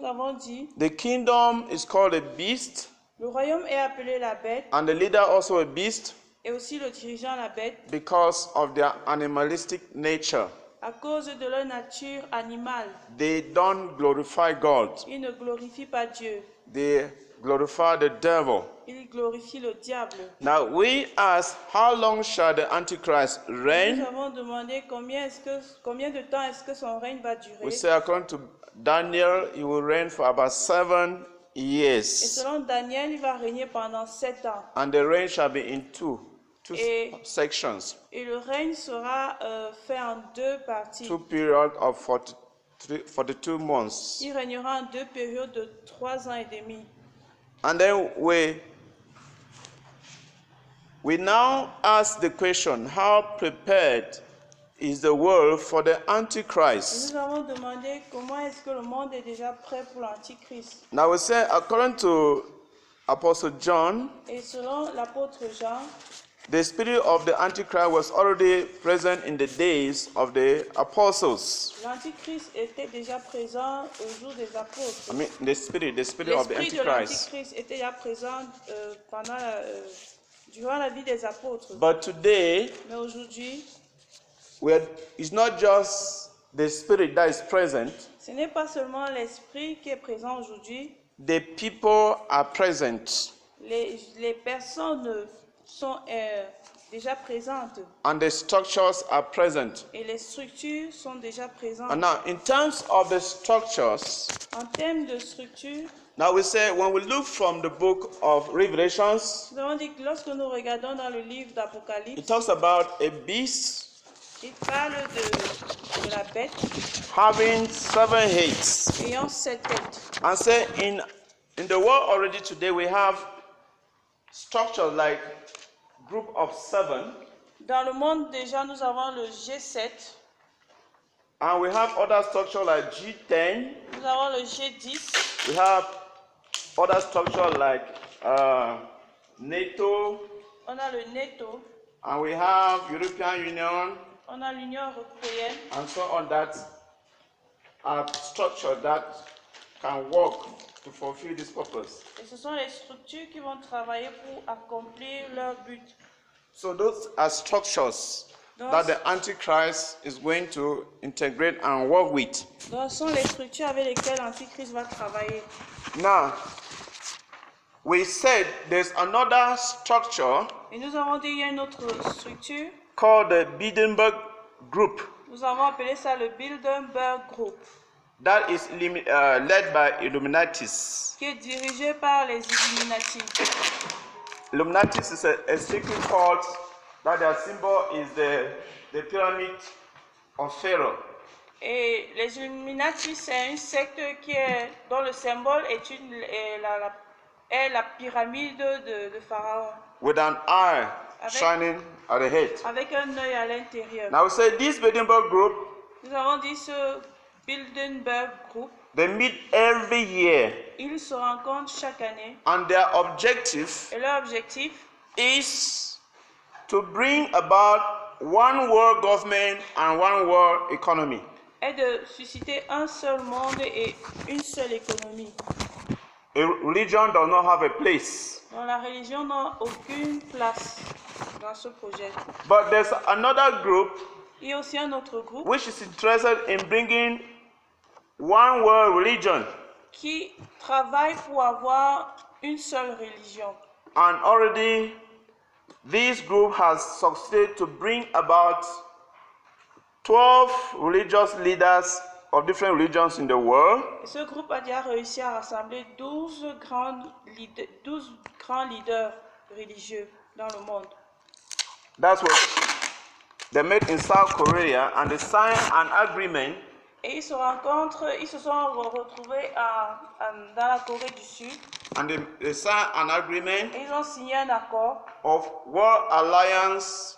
avons dit, the kingdom is called a beast, le royaume est appelé la bête, and the leader also a beast, et aussi le dirigeant la bête, because of their animalistic nature. à cause de leur nature animale. They don't glorify God. Ils ne glorifient pas Dieu. They glorify the devil. Ils glorifient le diable. Now we ask, how long shall the Antichrist Nous reign? avons demandé combien de temps est-ce que son règne va durer. We say according to Daniel, he will reign for about 7 Et years. selon Daniel, il va régner pendant 7 ans. And the reign shall be in two Et- sections, Et le règne sera fait en 2 parties. 2 periods of 42 months. Il régnera en 2 périodes de 3 ans et demi. And then we now ask the question, how prepared is the world for the Et Antichrist? nous avons demandé comment est-ce que le monde est déjà prêt pour l'Antichrist. Now we say, according to Apostle John, Et selon l'apôtre Jean, the spirit of the Antichrist was already present in the days of the apostles. l'Antichrist était déjà présent au jour des apôtres. I mean, the spirit of the L'esprit de Antichrist. l'Antichrist était déjà présent durant la vie des apôtres. But today, Mais aujourd'hui, it's not just the spirit that is present, ce n'est pas seulement l'esprit qui est présent aujourd'hui. the people are present, Les personnes sont déjà présentes and the structures are present. et les structures sont déjà présentes. And now, in terms of the structures, En termes de structure, now we say when we look from the book of Revelations, nous avons dit que lorsque nous regardons dans le livre it d'Apocalypse, talks about a beast il parle de la bête having 7 heads. ayant 7 têtes. And say in the world already today we have structures like group of 7, Dans le monde déjà, nous avons le G7, and we have other structures like G10. nous avons le G10, We have other structures like NATO, on a le NATO, and we have European Union, on a l'Union européenne, and so on, that are structures that can work to fulfill this purpose. et ce sont les structures qui vont travailler pour accomplir leur but. So those are structures that the Antichrist is going to integrate and work with. Donc, ce sont les structures avec lesquelles l'Antichrist va travailler. Now, we said there's another structure Et nous avons dit qu'il y a une autre structure, called the Bilderberg Group nous avons appelé ça le Bilderberg Group, that is led by Illuminatis. qui est dirigé par les Illuminati. Illuminatis is a secret cult that their symbol is the pyramid of Pharaoh. Et les Illuminati, c'est une secte dont le symbole est la pyramide de Pharaon, With an eye shining at the head. avec un œil à l'intérieur. Now we say this Bilderberg Group, Nous avons dit ce Bilderberg Group, they meet every year, ils se rencontrent chaque année and their objective et leur objectif is to bring about one world government and one world economy. est de susciter un seul monde et une seule économie. A religion does not have a place. Donc la religion n'a aucune place dans ce projet. But there's another group Il y a aussi un autre groupe which is interested in bringing one world religion. qui travaille pour avoir une seule religion. And already this group has succeeded to bring about 12 religious leaders of different religions in the world. Et ce groupe a déjà réussi à rassembler 12 grands leaders religieux dans le monde. That's what they met in South Korea, and they signed an agreement Et ils se sont retrouvés dans la Corée du Sud and they signed an agreement et ils ont signé un accord of World Alliance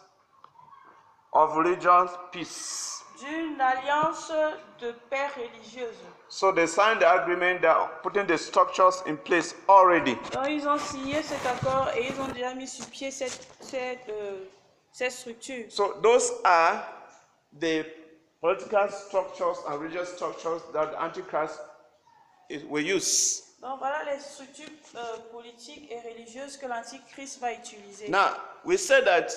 of Religions Peace. d'une alliance de paix religieuse. So they signed the agreement, they are putting the structures in place already. Donc ils ont signé cet accord et ils ont déjà mis sur pied cette structure. So those are the political structures and religious structures that the Antichrist will use. Donc voilà les structures politiques et religieuses que l'Antichrist va utiliser. Now, we said that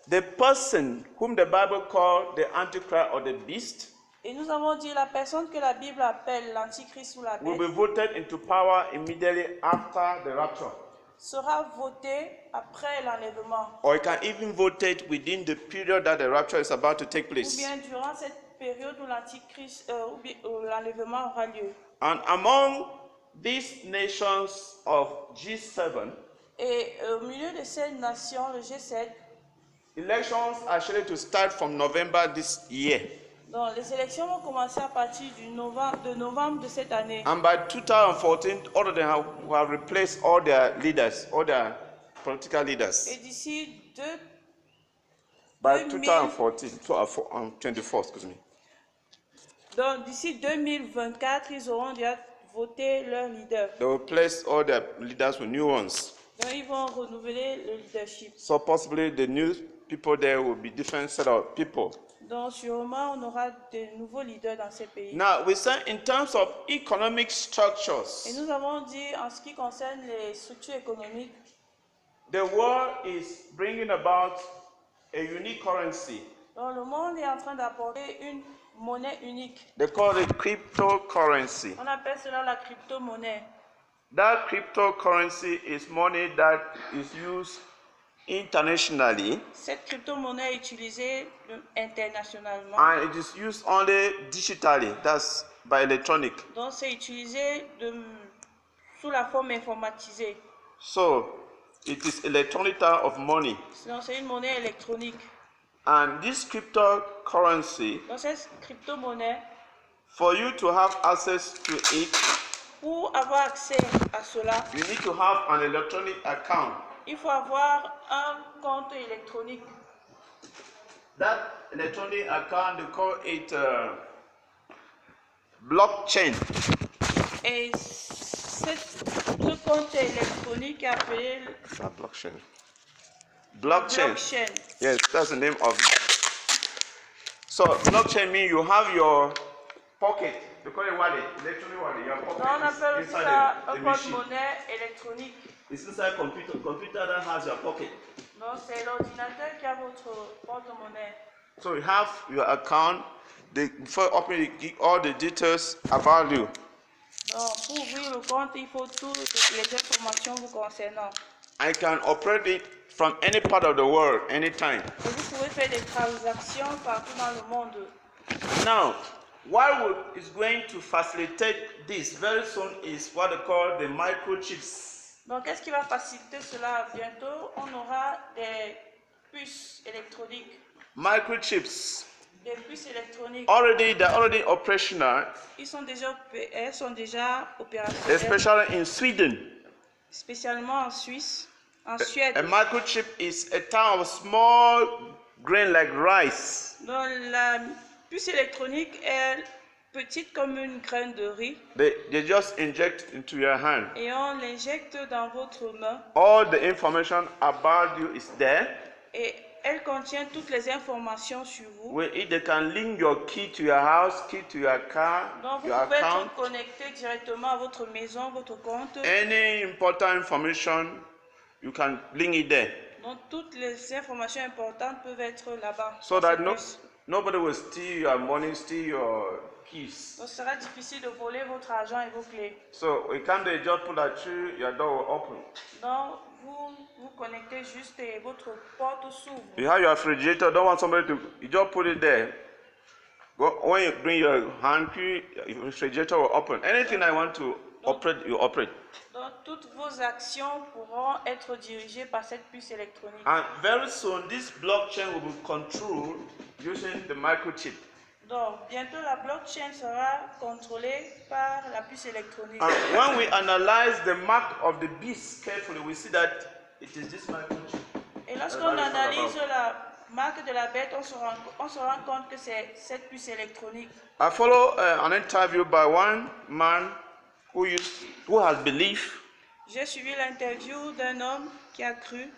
the person whom the Bible called the Antichrist or the beast Et nous avons dit la personne que la Bible appelle l'Antichrist ou la will bête be voted into power immediately after the rapture. sera votée après l'enlèvement. Or you can even vote it within the period that the rapture is about to take Ou place. bien durant cette période où l'Antichrist où l'enlèvement aura lieu. And among these nations of G7, Et au milieu de ces nations, le G7, elections are scheduled to start from November this year. donc les élections vont commencer à partir de novembre de cette année. And by 2014, all of them have replaced all their leaders, all their political leaders. Et d'ici By 2000 2014, 24, excuse me. donc d'ici 2024, ils auront déjà voté leur leader. They will replace all their leaders with new ones. Donc ils vont renouveler le leadership. So possibly the new people there will be different set of people. Donc sûrement on aura de nouveaux leaders dans ces pays. Now we say in terms of economic Et structures, nous avons dit en ce qui concerne les structures économiques, the world is bringing about a unique currency. donc le monde est en train d'apporter une monnaie unique. They call it cryptocurrency. On appelle cela la crypto-monnaie. That cryptocurrency is money that is used internationally Cette crypto-monnaie est utilisée internationalement. and it is used only digitally, that's by electronic. Donc c'est utilisé sous la forme informatisée. So it is electronic type of money. Donc c'est une monnaie électronique. And this cryptocurrency, Donc cette crypto-monnaie, for you to have access to it, pour avoir accès à cela, you need to have an electronic account. il faut avoir un compte électronique. That electronic account, they call it blockchain. Et ce compte électronique est appelé Blockchain. Blockchain. blockchain. Yes, that's the name of it. So blockchain means you have your pocket. They call it wallet, electronic wallet. Your pocket Donc on appelle is ça inside un the compte machine. monnaie électronique. It's inside computer. Computer that has your pocket. Donc c'est l'ordinateur qui a votre porte-monnaie. So you have your account. Before opening, it give all the details about you. Donc pour ouvrir le compte, il faut toutes les informations vous concernant. I can operate it from any part of the world, anytime. Et vous pouvez faire des transactions partout dans le monde. Now, what is going to facilitate this very soon is what they call the microchips. Donc qu'est-ce qui va faciliter cela? Bientôt, on aura des puces électroniques. Microchips. Des puces électroniques. They're already operational, Elles sont déjà opérationnelles, especially in Sweden. spécialement en Suisse, en Suède. A microchip is a type of small grain like rice. Donc la puce électronique est petite comme une graine de riz They just inject into your hand. et on l'injecte dans votre main All the information about you is there. et elle contient toutes les informations sur vous. With it, they can link your key to your house, key to your car, Donc vous your pouvez account. être connecté directement à votre maison, votre compte. Any important information, you can link it there. Donc toutes les informations importantes peuvent être là-bas. So dans that cette puce. nobody will steal your money, steal your keys. Donc, ce sera difficile de voler votre argent et vos clés. So we can't just pull that through, your door will open. Donc vous vous connectez juste et votre porte s'ouvre. You have your refrigerator, don't want somebody to, you just put it there. When you bring your hand key, your refrigerator will open. Anything I want to operate, you operate. Donc toutes vos actions pourront être dirigées par cette puce électronique. And very soon, this blockchain will be controlled using the microchip. Donc bientôt la blockchain sera contrôlée par la puce électronique. And when we analyze the mark of the beast carefully, we see that it is this microchip. Et lorsqu'on analyse la marque de la bête, on se rend compte que c'est cette puce électronique. I follow an interview by one man who has belief. J'ai suivi l'interview d'un homme qui a cru.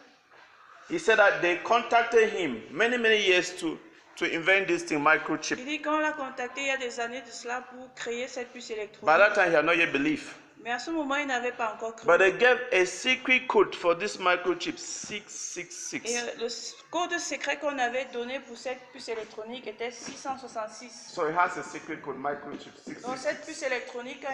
He said that they contacted him many years to invent this thing, microchip. Il dit qu'on l'a contacté il y a des années de cela pour créer cette puce By électronique. that time, he had not yet believed. Mais à ce moment, il n'avait pas encore cru. But they gave a secret code for this microchip, Et 666. le code secret qu'on avait donné pour cette puce électronique était 666. So it has a secret code, microchip Donc cette 666. puce électronique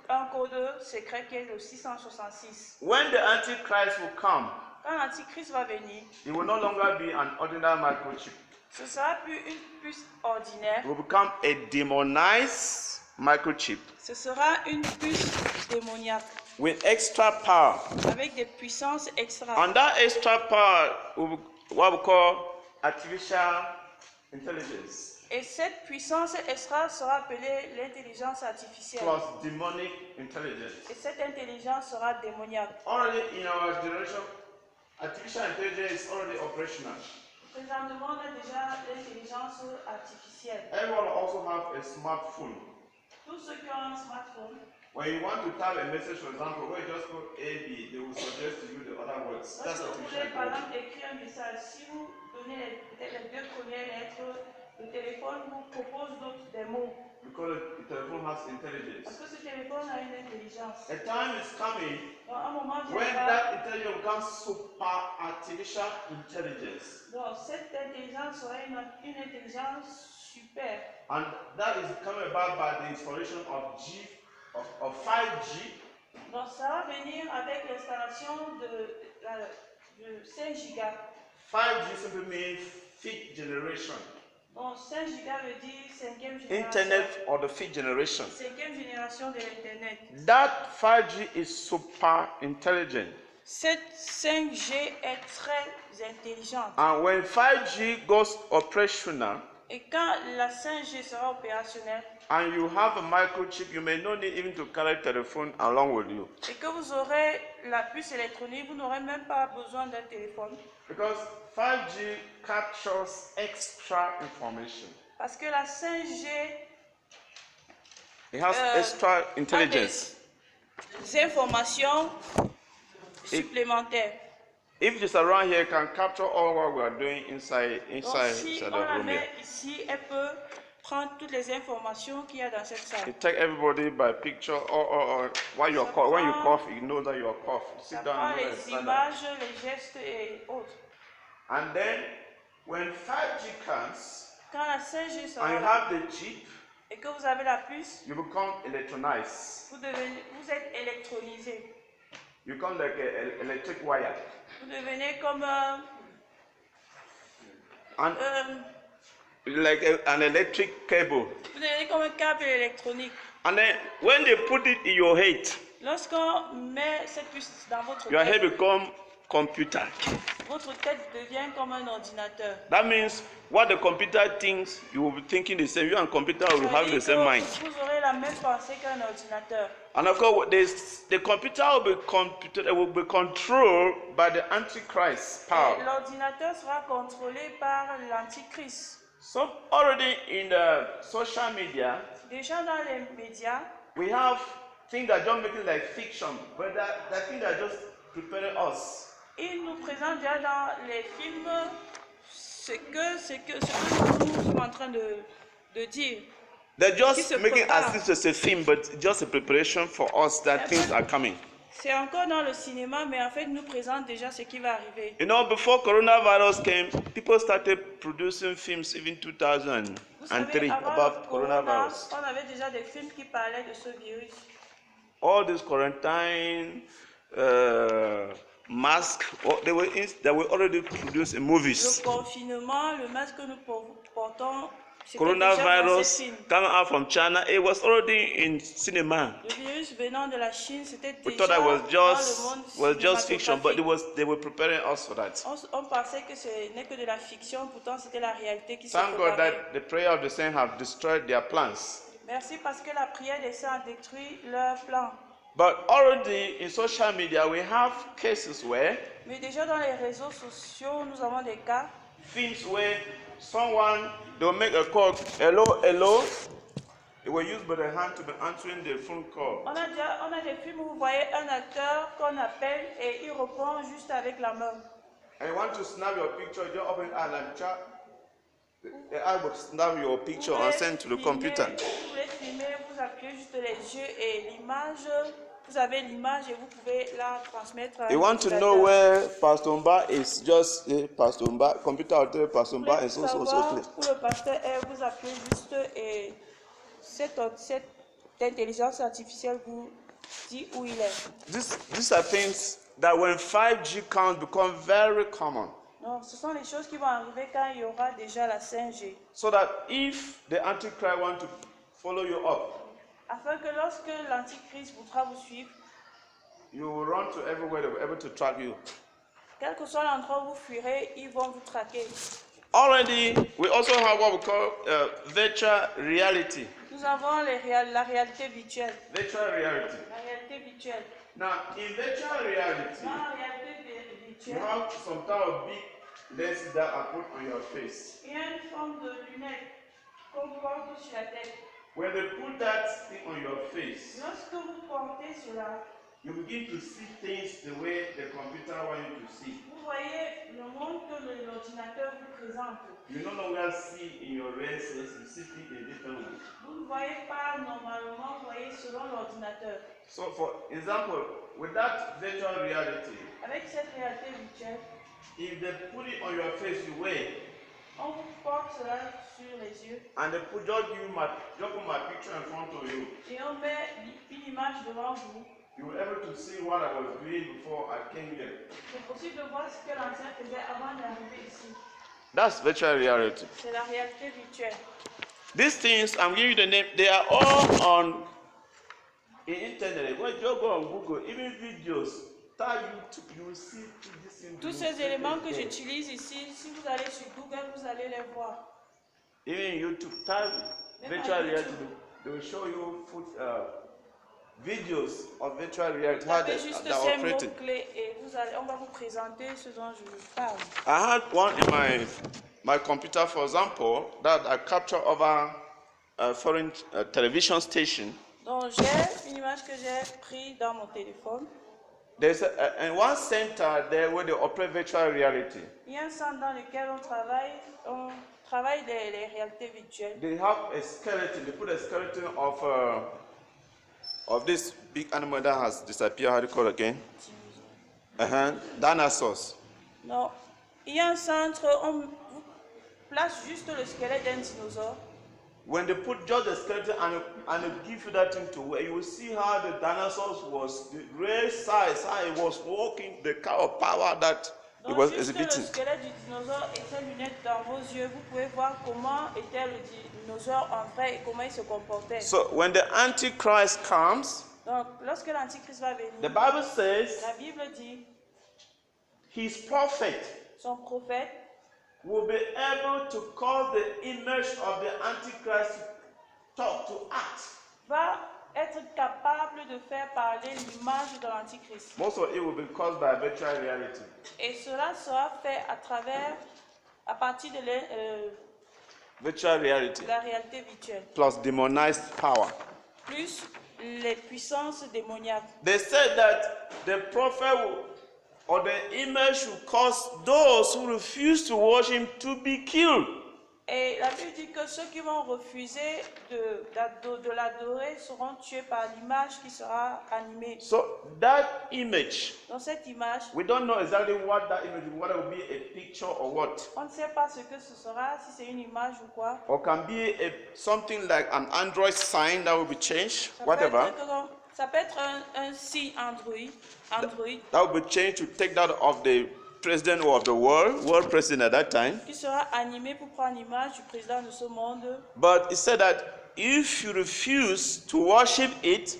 a un code secret qui est le 666. When the Antichrist will come, Quand l'Antichrist va venir, it will no longer be an ordinary microchip. ce sera plus une puce ordinaire. It will become a demonized microchip Ce sera une puce démoniaque with extra power. avec des puissances extra. And that extra power will be what we call artificial intelligence Et cette puissance extra sera appelée l'intelligence artificielle. plus demonic intelligence. Et cette intelligence sera démoniaque. Already in our generation, artificial intelligence is already operational. Présentement, on a déjà l'intelligence artificielle. Everyone also have a smartphone. Tous ceux qui ont un smartphone, When you want to type a message, for example, where you just put A, B, they will suggest to you the other words. That's lorsque vous artificial voulez par intelligence. exemple écrire un message, si vous donnez peut-être les deux premières lettres, le téléphone vous propose d'autres des mots. Because the telephone has Parce intelligence. que ce téléphone a une intelligence. A time is coming Donc, à un moment when viendra, that intelligence becomes super artificial intelligence. donc cette intelligence sera une intelligence super. And that is coming about by the installation of 5G. Donc ça va venir avec l'installation de 5 gigas. 5G simply means fifth generation. Donc 5 gigas veut dire 5e génération. Internet or the fifth generation. 5e génération de l'Internet. That 5G is super intelligent. Cette 5G est très intelligente. And when 5G goes operational Et quand la 5G sera opérationnelle and you have a microchip, you may not need even to carry telephone along with you. et que vous aurez la puce électronique, vous n'aurez même pas besoin d'un téléphone. Because 5G captures extra information. Parce que la 5G It has extra a intelligence. des informations supplémentaires. If it's around here, it can capture all what we are doing inside Donc si the on la room here. met ici, elle peut prendre toutes les informations qu'il y a dans cette salle. It take everybody by picture or while you're cough. When you cough, you know that you are cough. Ça Sit down prend and les stand up. images, les gestes et autres. And then when 5G comes Quand la 5G sera and you là have the chip, et que vous avez la puce, you become electronized. vous êtes électronisé. You become like an electric wire. Vous devenez comme And like an electric cable. vous devenez comme un câble électronique. And then when they put it in your head, Lorsqu'on met cette puce dans votre your head tête, become computer. votre tête devient comme un ordinateur. That means what the computer thinks, you will be thinking the same. You and computer will Ça have veut the dire same que mind. vous aurez la même pensée qu'un ordinateur. And of course, the computer will be controlled by the Antichrist Et power. l'ordinateur sera contrôlé par l'antichrist. So already in the social media, Déjà dans les médias, we have things that don't make it like fiction, but that thing that just preparing us. ils nous présentent déjà dans les films ce que nous sommes en train de dire. They're Qui se just making prépare. as if it's a film, but just a preparation for us that things are coming. C'est encore dans le cinéma, mais en fait, ils nous présentent déjà ce qui va arriver. You know, before coronavirus came, people started producing films even Vous 2003 savez, avant about le corona, coronavirus. on avait déjà des films qui parlaient de ce virus. All this quarantine, mask, they were already produced in Le movies. confinement, le masque que nous portons, c'était déjà dans ces Coronavirus films. coming out from China, it was already in cinema. Le virus venant de la Chine, c'était We déjà thought that dans le monde was just fiction, but cinématographique. they were preparing us for that. On pensait que ce n'est que de la fiction, pourtant c'était la réalité qui se Thank God préparait. that the prayer of the saints have destroyed their plans. Merci parce que la prière des saints a détruit leur plan. But already in social media, we have cases where Mais déjà dans les réseaux sociaux, nous avons des cas things where someone they'll make a call, hello, hello. It was used by the hand to be answering the phone call. On a des films où vous voyez un acteur qu'on appelle et il répond juste avec la main. And you want to snap your picture, just open it and chat. I would snap your picture and send to the computer. Vous pouvez filmer, vous appuyez juste les yeux et l'image. Vous avez l'image et vous pouvez la transmettre à You want to know where Pastor Mba is, just Pastor Mba, computer will tell Pastor Mba is also place. Où le pasteur est, vous appuyez juste et cette intelligence artificielle vous dit où il est. These are things that when 5G comes become very common. Non, ce sont les choses qui vont arriver quand il y aura déjà la 5G. So that if the Antichrist want to follow you up, Afin que lorsque l'Antichrist voudra vous suivre, you will run to everywhere they will be able to track you. quel que soit l'endroit où vous fuirez, ils vont vous traquer. Already, we also have what we call virtual reality. Nous avons la réalité virtuelle. Virtual reality. La réalité virtuelle. Now, in virtual reality, Dans la réalité you virtuelle, have some type of big lenses that are put on your face. il y a une forme de lunette qu'on porte sur la tête. When they put that thing on your face, Lorsque vous portez cela, you begin to see things the way the computer wants you to see. vous voyez le monde que l'ordinateur vous présente. You no longer see in your real sense, you see things in different ways. Vous ne voyez pas normalement, vous voyez selon l'ordinateur. So, for example, with that virtual reality, Avec cette réalité virtuelle, if they put it on your face, you wear, on vous porte cela sur les yeux and they put my picture in front of you, et on met une image devant vous. you will be able to see what I was doing before I came here. C'est possible de voir ce que l'ancien faisait avant d'arriver ici. That's virtual reality. C'est la réalité virtuelle. These things, I'm giving you the name, they are all on the internet. When you go on Google, even videos, type YouTube, you will see this in Tous ces éléments que j'utilise ici, si vous allez sur Google, vous allez les voir. Even YouTube, type virtual reality, they will show you videos of virtual reality, how Tapez juste they're ces operating. mots-clés et on va vous présenter ce dont je vous parle. I had one in my computer, for example, that I captured over a foreign television station. Donc j'ai une image que j'ai prise dans mon téléphone. There's in one center there where they operate virtual reality. Il y a un centre dans lequel on travaille les réalités virtuelles. They have a skeleton. They put a skeleton of this big animal that has disappeared. How do you call it again? Dinosaurs. Non, il y a un centre, on place juste le squelette d'un dinosaure. When they put just the skeleton and they give you that thing to wear, you will see how the dinosaurs was the great size, how it was walking, the kind of power that it Donc was juste exhibiting. le squelette du dinosaure et ses lunettes dans vos yeux, vous pouvez voir comment était le dinosaure en vrai et comment il se comportait. So when the Antichrist comes, Donc lorsque l'Antichrist va venir, the Bible says la Bible dit, his prophet son prophète will be able to cause the image of the Antichrist to talk, to act. va être capable de faire parler l'image de l'Antichrist. Most of it will be caused by virtual reality. Et cela sera fait à partir de Virtual reality la réalité virtuelle, plus demonized power. plus les puissances démoniaques. They said that the prophet or the image will cause those who refuse to worship him to be killed. Et la Bible dit que ceux qui vont refuser de l'adorer seront tués par l'image qui sera animée. So that image, Dans cette image, we don't know exactly what that image is, whether it will be a picture or what. on ne sait pas ce que ce sera, si c'est une image ou quoi. Or can be something like an Android sign that will be changed, whatever. Ça peut être un signe Android, That will be changed to take that of the president of the world president at that time. qui sera animé pour prendre l'image du président de ce monde. But it said that if you refuse to worship it,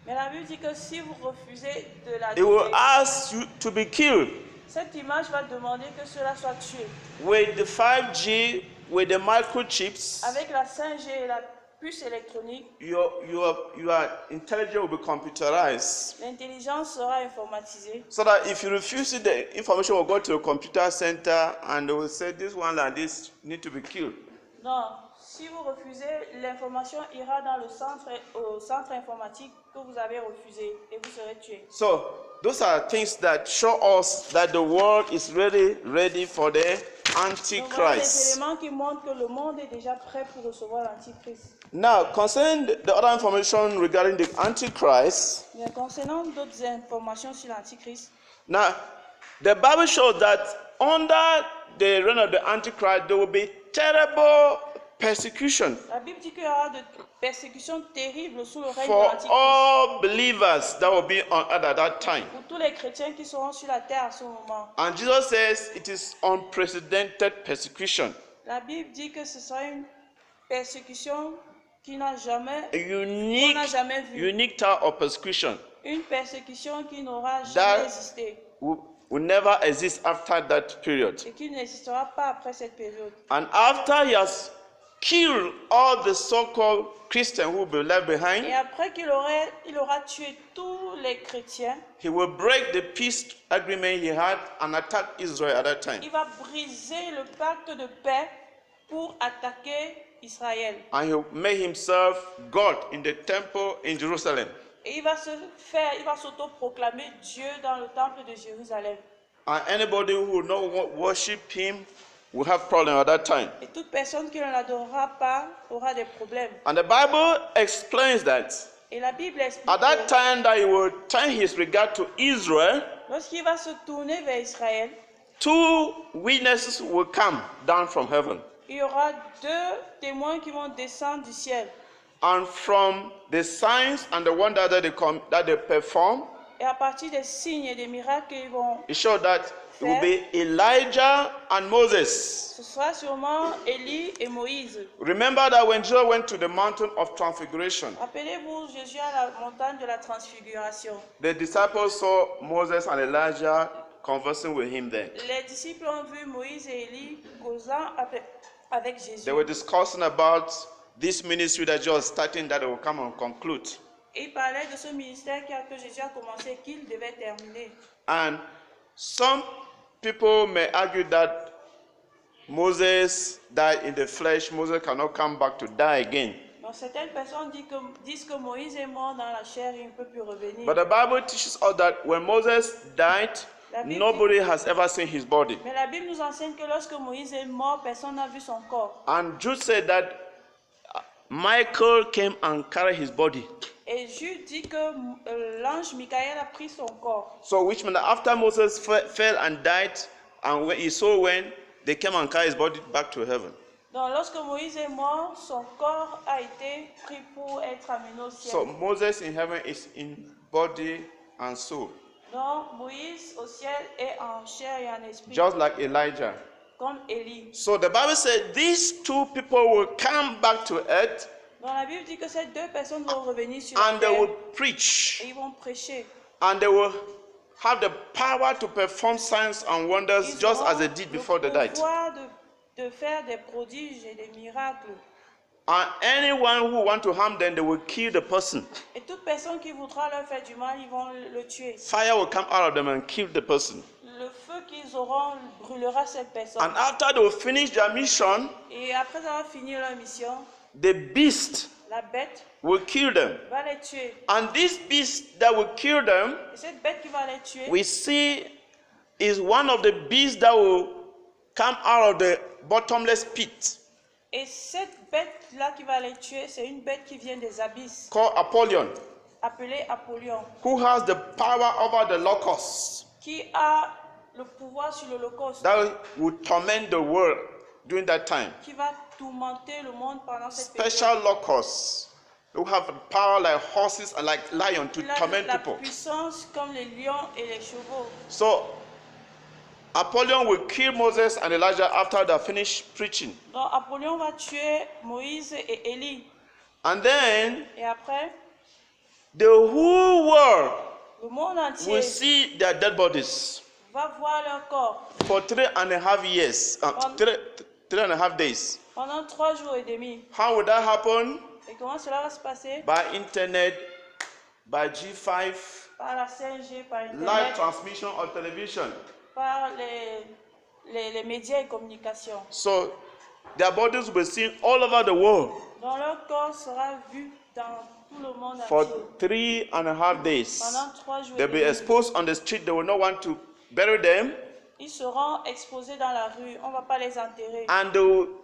Mais la Bible dit que si vous refusez de it will l'adorer, ask you to be killed. cette image va demander que cela soit tué. With the 5G, with the microchips, Avec la 5G et la puce électronique, your intelligence will be computerized. l'intelligence sera informatisée. So that if you refuse it, the information will go to a computer center and they will say this one like this need to be killed. Non, si vous refusez, l'information ira dans au centre informatique que vous avez refusé et vous serez tué. So those are things that show us that the world is really ready for the Nous voyons des Antichrist. éléments qui montrent que le monde est déjà prêt pour recevoir l'Antichrist. Now, concerning the other information regarding the Antichrist, Mais concernant d'autres informations sur l'Antichrist, now, the Bible shows that under the reign of the Antichrist, there will be terrible persecution la Bible dit qu'il y aura de persécutions terribles sous le règne de for l'Antichrist. all believers that will be on earth at that time. Pour tous les chrétiens qui seront sur la terre à ce moment. And Jesus says it is unprecedented persecution, La Bible dit que ce sera une persécution qui n'a jamais, a unique, vu. unique type of persecution Une persécution qui n'aura That- jamais existé will never exist after that period. et qui n'existera pas après cette période. And after he has killed all the so-called Christians who will be left behind, Et après qu'il aura tué tous les chrétiens, he will break the peace agreement he had and attack Israel at that time. il va briser le pacte de paix pour attaquer Israël. And he will make himself God in the temple in Jerusalem. Et il va s'auto-proclamer Dieu dans le temple de Jérusalem. And anybody who will not worship him will have problems at that time. Et toute personne qui ne l'adorera pas aura des problèmes. And the Bible explains that Et la Bible explique at that que time that he will turn his regard to Israel, lorsqu'il va se tourner vers Israël, two witnesses will come down from heaven. il y aura deux témoins qui vont descendre du ciel. And from the signs and the wonders that they perform, Et à partir des signes et des miracles qu'ils vont, it shows that it will be Elijah and Moses. ce sera sûrement Élie et Moïse. Remember that when Jesus went to the mountain of transfiguration, Rappelez-vous Jésus à la montagne de la transfiguration. the disciples saw Moses and Elijah conversing with him there. Les disciples ont vu Moïse et Élie causant avec Jésus. They were discussing about this ministry that Jesus starting that they will come and conclude. Et ils parlaient de ce ministère que Jésus a commencé, qu'il devait terminer. And some people may argue that Moses died in the flesh. Moses cannot come back to die again. Donc certaines personnes disent que Moïse est mort dans la chair et il ne peut plus revenir. But the Bible teaches us that when Moses died, nobody has ever seen his body. Mais la Bible nous enseigne que lorsque Moïse est mort, personne n'a vu son corps. And Jude said that Michael came and carried his body. Et Jude dit que l'ange Michael a pris son corps. So which means that after Moses fell and died, and when he saw when they came and carried his body back to heaven. Donc lorsque Moïse est mort, son corps a été pris pour être amené au ciel. So Moses in heaven is in body and soul, Donc Moïse au ciel est en chair et en esprit, just like Elijah. comme Élie. So the Bible said these two people will come back to earth Donc la Bible dit que ces deux personnes vont revenir sur and la they terre will preach et ils vont prêcher. and they will have the power to perform signs and wonders Ils just auront as they did before they le died. pouvoir de faire des prodiges et des miracles. And anyone who want to harm them, they will kill the person. Et toute personne qui voudra leur faire du mal, ils vont le tuer. Fire will come out of them and kill the person. Le feu qu'ils auront brûlera cette personne. And after they will finish their mission, Et après avoir fini leur mission, the beast la bête will kill them. va les tuer. And this beast that will kill them, Et cette bête qui va les tuer, we see is one of the beasts that will come out of the bottomless pit, et cette bête-là qui va les tuer, c'est une bête qui vient des abysses, called Apollyon, appelée Apollyon, who has the power over the locusts qui a le pouvoir sur l'Holocauste, that will torment the world during that time. qui va tourmenter le monde pendant cette Special période. locusts who have power like horses and like lions to Il a torment la people. puissance comme les lions et les chevaux. So Apollyon will kill Moses and Elijah after they finish preaching. Donc Apollyon va tuer Moïse et Élie. And then Et après, the whole world le monde entier will see their dead bodies va voir leur corps for 3.5 years, 3.5 days. pendant 3 jours et demi. How would that happen? Et comment cela va se passer? By internet, by G5, Par la 5G, par live Internet, transmission on television. par les médias et communications. So their bodies will be seen all over the world Donc leur corps sera vu dans tout le monde for entier 3.5 days. pendant 3 jours et They'll be demi. exposed on the street. They will not want to bury them. Ils seront exposés dans la rue. On ne va pas les enterrer. And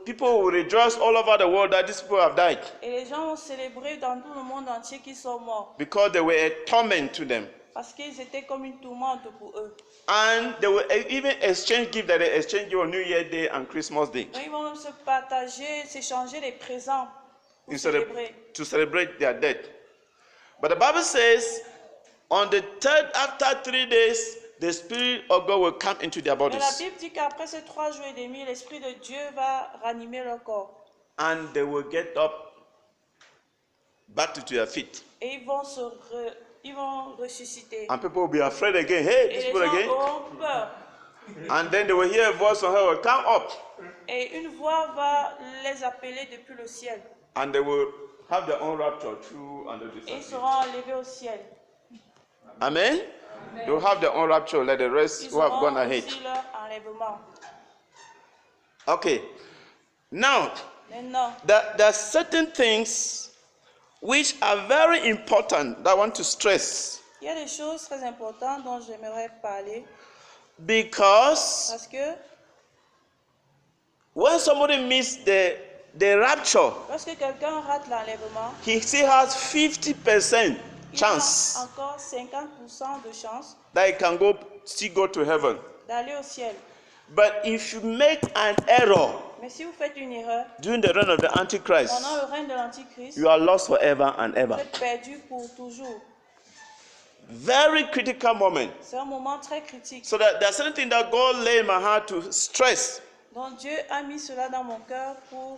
people will rejoice all over the world that these people have died Et les gens vont célébrer dans tout le monde entier qu'ils sont morts. because they were a torment to them. Parce qu'ils étaient comme une tourmente pour eux. And they will even exchange gifts that they exchange on New Year Day and Christmas Day Donc, ils vont même se partager, s'échanger des présents pour célébrer. to celebrate their death. But the Bible says, on the third, after 3 days, the Spirit of God will come into their Mais la bodies. Bible dit qu'après ces 3 jours et demi, l'Esprit de Dieu va ranimer leur corps. And they will get up back to their feet. Et ils vont ressusciter. And people will be afraid again. Hey, Et these les people gens again. auront peur. And then they will hear a voice from heaven, come up. Et une voix va les appeler depuis le ciel. And they will have their own rapture through and Et ils the seront enlevés au ciel. Amen? They will have their own rapture like the rest Ils who have auront gone ahead. aussi leur enlèvement. Okay. Now, Maintenant, there are certain things which are very important that I want to stress. il y a des choses très importantes dont j'aimerais parler. Because Parce que when somebody missed the rapture, lorsque quelqu'un rate l'enlèvement, he still has 50% il chance a encore 50% de chance that he can still go to heaven. d'aller au ciel. But if you make an error Mais si vous faites une erreur during the reign of the Antichrist, pendant le règne de l'Antichrist, you are lost forever and vous ever. êtes perdu pour toujours. Very critical moment. C'est un moment très critique. So that there's something that God laid in my heart to stress, Donc Dieu a mis cela dans mon cœur pour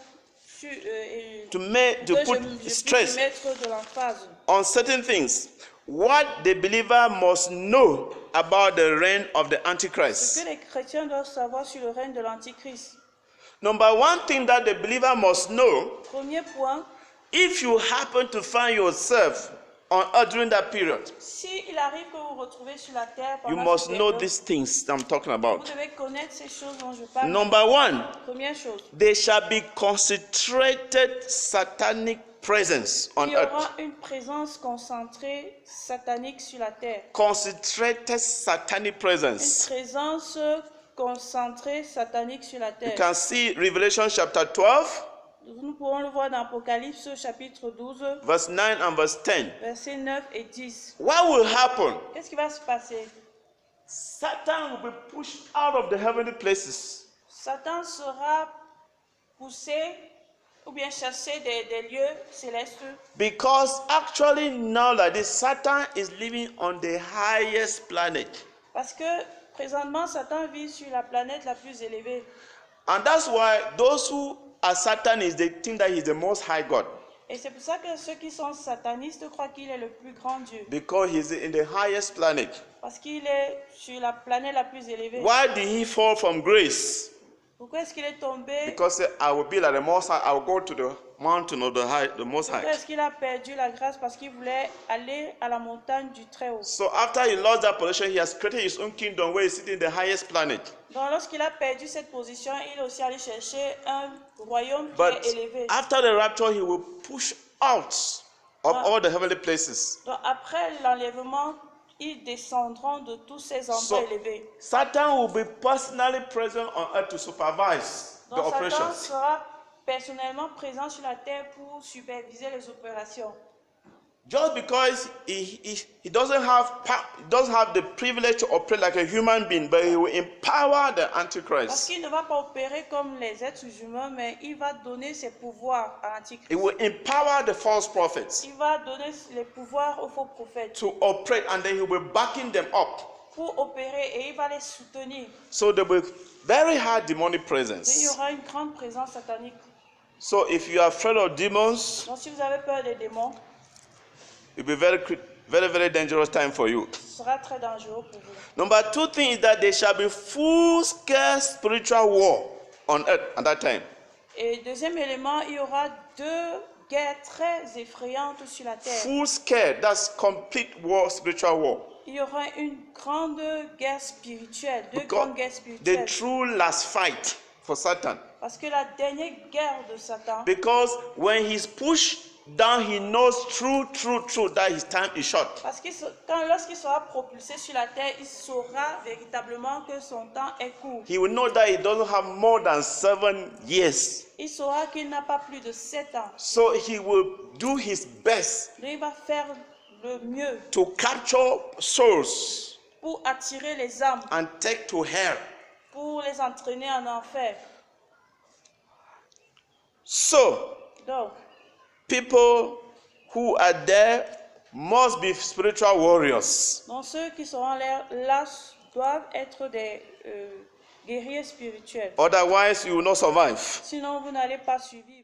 to que put je puisse stress mettre de l'emphase on certain things. What the believer must know about the reign of the Ce Antichrist. que les chrétiens doivent savoir sur le règne de l'Antichrist. Number one thing that the believer must know, Premier point, if you happen to find yourself on earth during that period, si il arrive que vous vous retrouvez sur la terre you pendant must cette know période, these things that I'm talking vous about. devez connaître ces choses dont je parle. Number one, Première chose, there shall be concentrated satanic presence on il y aura earth. une présence concentrée satanique sur la terre. Concentrated satanic Une presence. présence concentrée satanique sur la You terre. can see Revelation chapter 12, Nous pouvons le voir dans Apocalypse chapitre 12, verse 9 and verse 10. versets 9 et 10. What will happen? Qu'est-ce qui va se passer? Satan will be pushed out of the heavenly places. Satan sera poussé ou bien chassé des lieux célestes Because actually now like this, Satan is living on the highest planet. parce que présentement Satan vit sur la planète la plus élevée. And that's why those who are Satanists, they think that he's the most high God. Et c'est pour ça que ceux qui sont satanistes croient qu'il est le plus grand Dieu. Because he's in the highest planet. Parce qu'il est sur la planète la plus élevée. Why did he fall from grace? Pourquoi est-ce qu'il est tombé? Because I will be like the most high. I will go to the mountain of the most Pourquoi high. est-ce qu'il a perdu la grâce? Parce qu'il voulait aller à la montagne du Très-Haut. So after he lost that position, he has created his own kingdom where he's sitting in the highest planet. Donc lorsqu'il a perdu cette position, il est aussi allé chercher un royaume qui But est élevé. after the rapture, he will push out of all the heavenly places. Donc après l'enlèvement, ils descendront de tous ces endroits So élevés. Satan will be personally present on earth to supervise the Donc Satan operations. sera personnellement présent sur la terre pour superviser les opérations. Just because he doesn't have the privilege to operate like a human being, but he will empower the Parce Antichrist. qu'il ne va pas opérer comme les êtres humains, mais il va donner ses pouvoirs à He l'Antichrist. will empower the false prophets Il va donner les pouvoirs aux faux prophètes to operate, and then he will be backing them up. pour opérer et il va les soutenir. So there will be very high demonic Et il y presence. aura une grande présence satanique. So if you are afraid of demons, Donc si vous avez peur des démons, it will be very, very, very dangerous time for you. ce sera très dangereux pour vous. Number two thing is that there shall be full-scale spiritual war on earth at that time. Et deuxième élément, il y aura deux guerres très effrayantes sur la terre. Full-scale, that's complete war, spiritual war. Il y aura une grande guerre spirituelle, deux Because grandes guerres the spirituelles. true last fight for Satan. Parce que la dernière guerre de Satan, Because when he's pushed then he knows true that his time is short. Parce que lorsqu'il sera propulsé sur la terre, il saura véritablement que son temps est court. He will know that he doesn't have more than 7 years. Il saura qu'il n'a pas plus de 7 ans. So he will do his best Donc il va faire le mieux to capture souls pour attirer les âmes, and take to hell. pour les entraîner en enfer. So, Donc, people who are there must be spiritual warriors. donc ceux qui seront là doivent être des guerriers spirituels. Otherwise, you will not survive. Sinon, vous n'allez pas survivre.